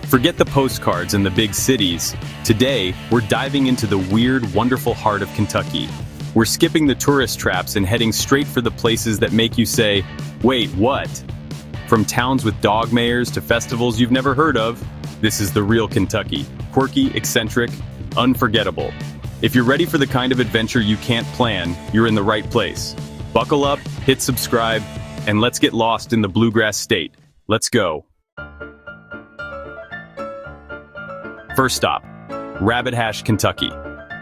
Forget the postcards and the big cities. Today, we're diving into the weird, wonderful heart of Kentucky. We're skipping the tourist traps and heading straight for the places that make you say, wait, what? From towns with dog mayors to festivals you've never heard of, this is the real Kentucky. Quirky, eccentric, unforgettable. If you're ready for the kind of adventure you can't plan, you're in the right place. Buckle up, hit subscribe, and let's get lost in the bluegrass state. Let's go. First stop, Rabbit Hash, Kentucky.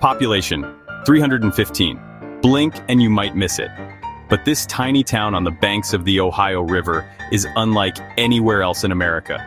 Population, 315. Blink and you might miss it. But this tiny town on the banks of the Ohio River is unlike anywhere else in America.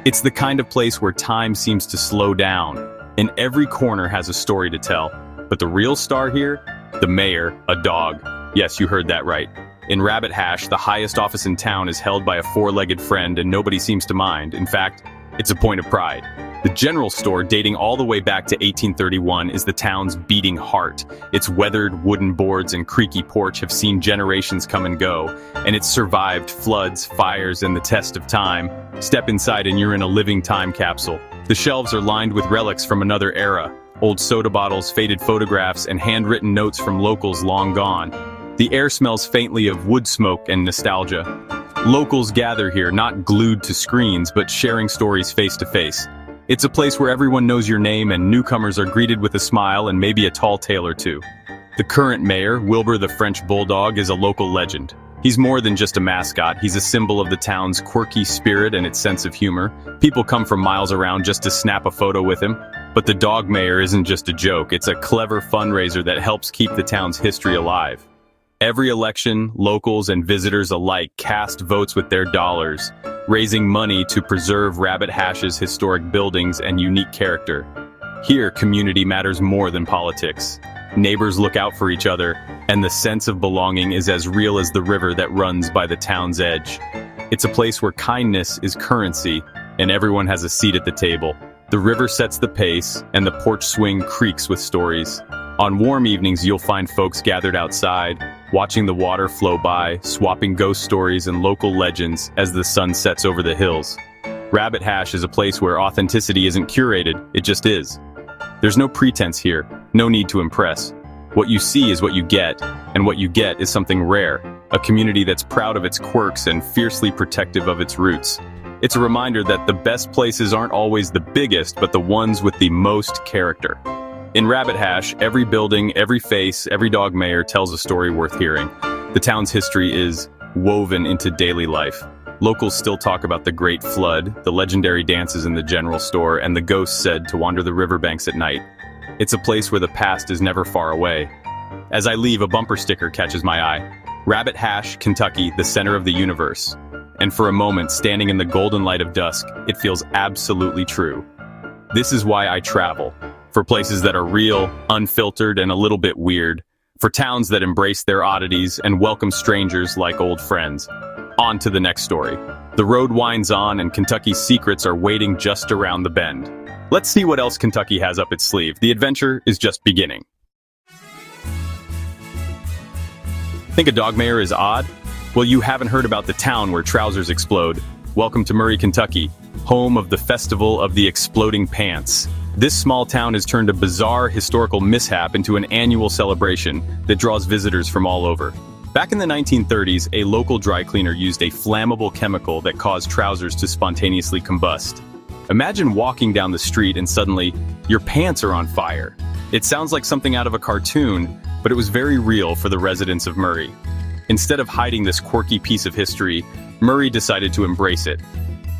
It's the kind of place where time seems to slow down, and every corner has a story to tell. But the real star here? The mayor, a dog. Yes, you heard that right. In Rabbit Hash, the highest office in town is held by a four-legged friend, and nobody seems to mind. In fact, it's a point of pride. The general store, dating all the way back to 1831, is the town's beating heart. Its weathered wooden boards and creaky porch have seen generations come and go, and it's survived floods, fires, and the test of time. Step inside and you're in a living time capsule. The shelves are lined with relics from another era, old soda bottles, faded photographs, and handwritten notes from locals long gone. The air smells faintly of wood smoke and nostalgia. Locals gather here, not glued to screens, but sharing stories face to face. It's a place where everyone knows your name and newcomers are greeted with a smile and maybe a tall tale or two. The current mayor, Wilbur the French Bulldog, is a local legend. He's more than just a mascot, he's a symbol of the town's quirky spirit and its sense of humor. People come from miles around just to snap a photo with him. But the dog mayor isn't just a joke, it's a clever fundraiser that helps keep the town's history alive. Every election, locals and visitors alike cast votes with their dollars, raising money to preserve Rabbit Hash's historic buildings and unique character. Here, community matters more than politics. Neighbors look out for each other, and the sense of belonging is as real as the river that runs by the town's edge. It's a place where kindness is currency, and everyone has a seat at the table. The river sets the pace, and the porch swing creaks with stories. On warm evenings, you'll find folks gathered outside, watching the water flow by, swapping ghost stories and local legends as the sun sets over the hills. Rabbit Hash is a place where authenticity isn't curated, it just is. There's no pretense here, no need to impress. What you see is what you get, and what you get is something rare, a community that's proud of its quirks and fiercely protective of its roots. It's a reminder that the best places aren't always the biggest, but the ones with the most character. In Rabbit Hash, every building, every face, every dog mayor tells a story worth hearing. The town's history is woven into daily life. Locals still talk about the Great Flood, the legendary dances in the general store, and the ghosts said to wander the riverbanks at night. It's a place where the past is never far away. As I leave, a bumper sticker catches my eye. Rabbit Hash, Kentucky, the center of the universe. And for a moment, standing in the golden light of dusk, it feels absolutely true. This is why I travel. For places that are real, unfiltered, and a little bit weird. For towns that embrace their oddities and welcome strangers like old friends. On to the next story. The road winds on and Kentucky's secrets are waiting just around the bend. Let's see what else Kentucky has up its sleeve. The adventure is just beginning. Think a dog mayor is odd? Well, you haven't heard about the town where trousers explode. Welcome to Murray, Kentucky, home of the Festival of the Exploding Pants. This small town has turned a bizarre historical mishap into an annual celebration that draws visitors from all over. Back in the 1930s, a local dry cleaner used a flammable chemical that caused trousers to spontaneously combust. Imagine walking down the street and suddenly, your pants are on fire. It sounds like something out of a cartoon, but it was very real for the residents of Murray. Instead of hiding this quirky piece of history, Murray decided to embrace it.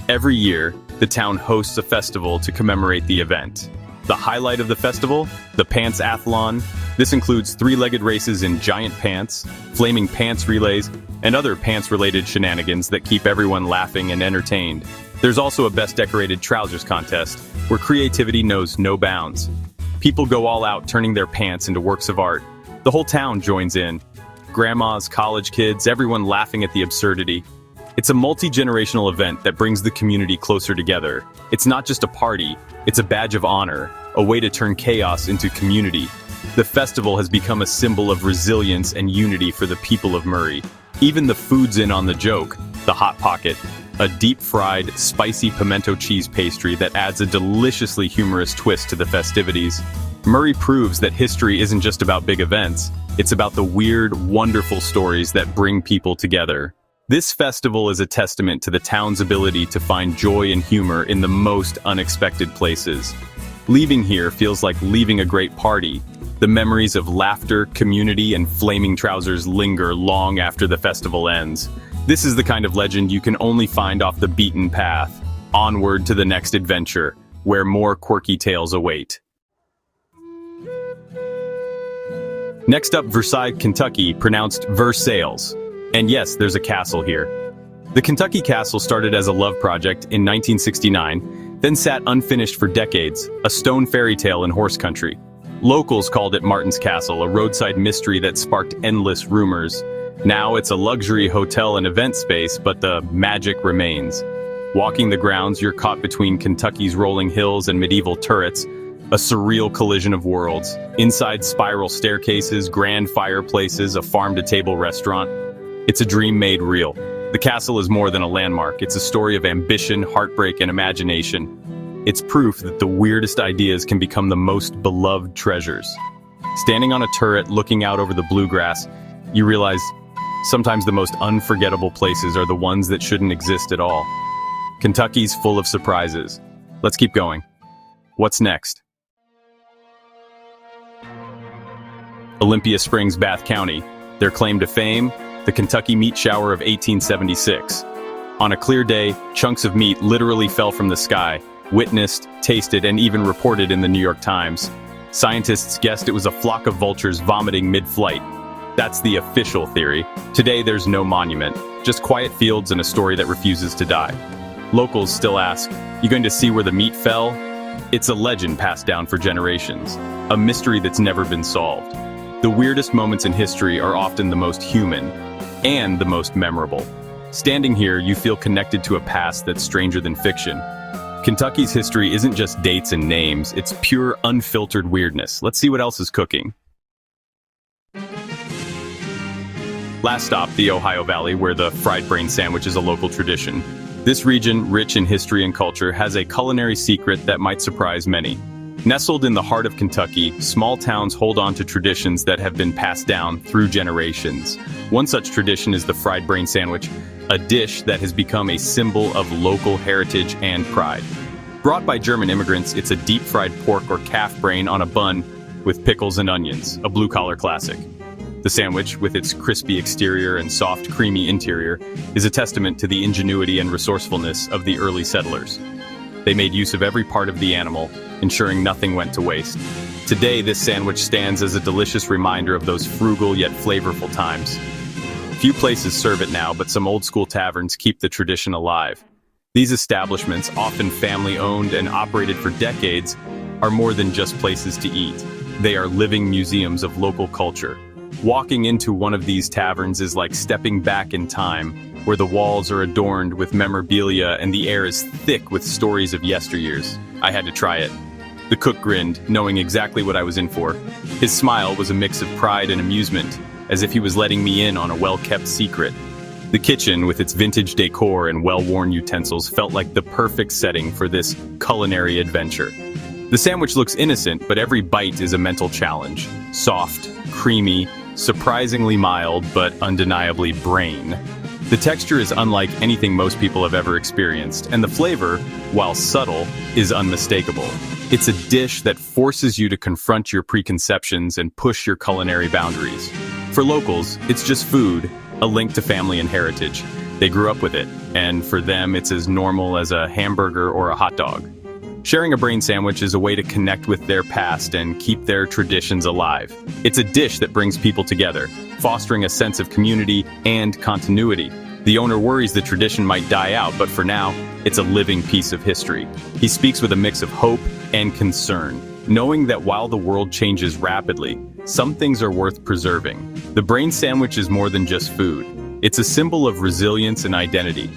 Every year, the town hosts a festival to commemorate the event. The highlight of the festival? The Pants Athlon. This includes three-legged races in giant pants, flaming pants relays, and other pants-related shenanigans that keep everyone laughing and entertained. There's also a Best Decorated Trousers contest, where creativity knows no bounds. People go all out, turning their pants into works of art. The whole town joins in. Grandmas, college kids, everyone laughing at the absurdity. It's a multi-generational event that brings the community closer together. It's not just a party, it's a badge of honor, a way to turn chaos into community. The festival has become a symbol of resilience and unity for the people of Murray. Even the food's in on the joke, the Hot Pocket. a deep-fried, spicy pimento cheese pastry that adds a deliciously humorous twist to the festivities. Murray proves that history isn't just about big events, it's about the weird, wonderful stories that bring people together. This festival is a testament to the town's ability to find joy and humor in the most unexpected places. Leaving here feels like leaving a great party. The memories of laughter, community, and flaming trousers linger long after the festival ends. This is the kind of legend you can only find off the beaten path. Onward to the next adventure, where more quirky tales await. Next up, Versailles, Kentucky, pronounced Versailles. And yes, there's a castle here. The Kentucky Castle started as a love project in 1969, then sat unfinished for decades, a stone fairy tale in horse country. Locals called it Martin's Castle, a roadside mystery that sparked endless rumors. Now it's a luxury hotel and event space, but the magic remains. Walking the grounds, you're caught between Kentucky's rolling hills and medieval turrets, a surreal collision of worlds. Inside, spiral staircases, grand fireplaces, a farm-to-table restaurant. It's a dream made real. The castle is more than a landmark. It's a story of ambition, heartbreak, and imagination. It's proof that the weirdest ideas can become the most beloved treasures. Standing on a turret, looking out over the bluegrass, you realize sometimes the most unforgettable places are the ones that shouldn't exist at all. Kentucky's full of surprises. Let's keep going. What's next? Olympia Springs, Bath County. Their claim to fame? The Kentucky meat shower of 1876. On a clear day, chunks of meat literally fell from the sky, witnessed, tasted, and even reported in the New York Times. Scientists guessed it was a flock of vultures vomiting mid-flight. That's the official theory. Today there's no monument, just quiet fields and a story that refuses to die. Locals still ask, you going to see where the meat fell? It's a legend passed down for generations, a mystery that's never been solved. The weirdest moments in history are often the most human, and the most memorable. Standing here, you feel connected to a past that's stranger than fiction. Kentucky's history isn't just dates and names, it's pure, unfiltered weirdness. Let's see what else is cooking. Last stop, the Ohio Valley, where the fried brain sandwich is a local tradition. This region, rich in history and culture, has a culinary secret that might surprise many. Nestled in the heart of Kentucky, small towns hold on to traditions that have been passed down through generations. One such tradition is the fried brain sandwich, a dish that has become a symbol of local heritage and pride. Brought by German immigrants, it's a deep-fried pork or calf brain on a bun with pickles and onions, a blue-collar classic. The sandwich, with its crispy exterior and soft, creamy interior, is a testament to the ingenuity and resourcefulness of the early settlers. They made use of every part of the animal, ensuring nothing went to waste. Today, this sandwich stands as a delicious reminder of those frugal yet flavorful times. Few places serve it now, but some old-school taverns keep the tradition alive. These establishments, often family-owned and operated for decades, are more than just places to eat. They are living museums of local culture. Walking into one of these taverns is like stepping back in time, where the walls are adorned with memorabilia and the air is thick with stories of yesteryears. I had to try it. The cook grinned, knowing exactly what I was in for. His smile was a mix of pride and amusement, as if he was letting me in on a well-kept secret. The kitchen, with its vintage decor and well-worn utensils, felt like the perfect setting for this culinary adventure. The sandwich looks innocent, but every bite is a mental challenge. Soft, creamy, surprisingly mild, but undeniably brain. The texture is unlike anything most people have ever experienced, and the flavor, while subtle, is unmistakable. It's a dish that forces you to confront your preconceptions and push your culinary boundaries. For locals, it's just food, a link to family and heritage. They grew up with it, and for them, it's as normal as a hamburger or a hot dog. Sharing a brain sandwich is a way to connect with their past and keep their traditions alive. It's a dish that brings people together, fostering a sense of community and continuity. The owner worries the tradition might die out, but for now, it's a living piece of history. He speaks with a mix of hope and concern, knowing that while the world changes rapidly, some things are worth preserving. The brain sandwich is more than just food. It's a symbol of resilience and identity.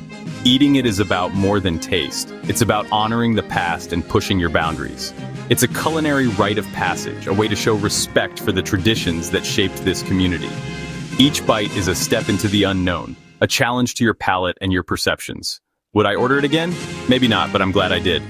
Eating it is about more than taste. It's about honoring the past and pushing your boundaries. It's a culinary rite of passage, a way to show respect for the traditions that shaped this community. Each bite is a step into the unknown, a challenge to your palate and your perceptions. Would I order it again? Maybe not, but I'm glad I did.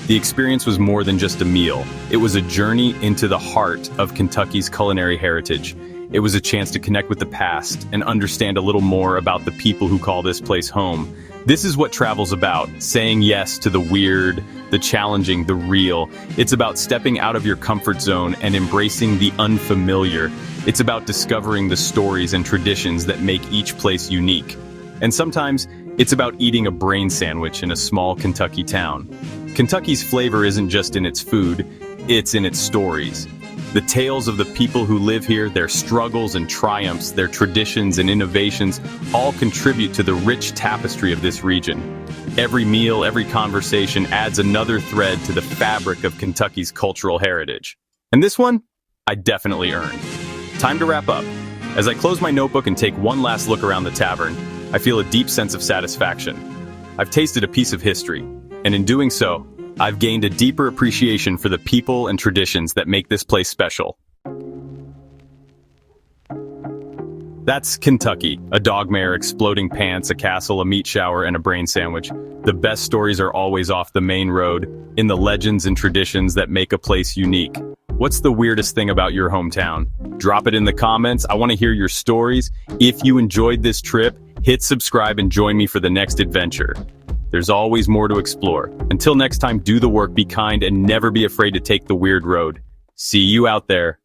The experience was more than just a meal. It was a journey into the heart of Kentucky's culinary heritage. It was a chance to connect with the past and understand a little more about the people who call this place home. This is what travel's about, saying yes to the weird, the challenging, the real. It's about stepping out of your comfort zone and embracing the unfamiliar. It's about discovering the stories and traditions that make each place unique. And sometimes, it's about eating a brain sandwich in a small Kentucky town. Kentucky's flavor isn't just in its food, it's in its stories. The tales of the people who live here, their struggles and triumphs, their traditions and innovations, all contribute to the rich tapestry of this region. Every meal, every conversation adds another thread to the fabric of Kentucky's cultural heritage. And this one, I definitely earned. Time to wrap up. As I close my notebook and take one last look around the tavern, I feel a deep sense of satisfaction. I've tasted a piece of history, and in doing so, I've gained a deeper appreciation for the people and traditions that make this place special. That's Kentucky, a dog mare, exploding pants, a castle, a meat shower, and a brain sandwich. The best stories are always off the main road, in the legends and traditions that make a place unique. What's the weirdest thing about your hometown? Drop it in the comments. I want to hear your stories. If you enjoyed this trip, hit subscribe and join me for the next adventure. There's always more to explore. Until next time, do the work, be kind, and never be afraid to take the weird road. See you out there.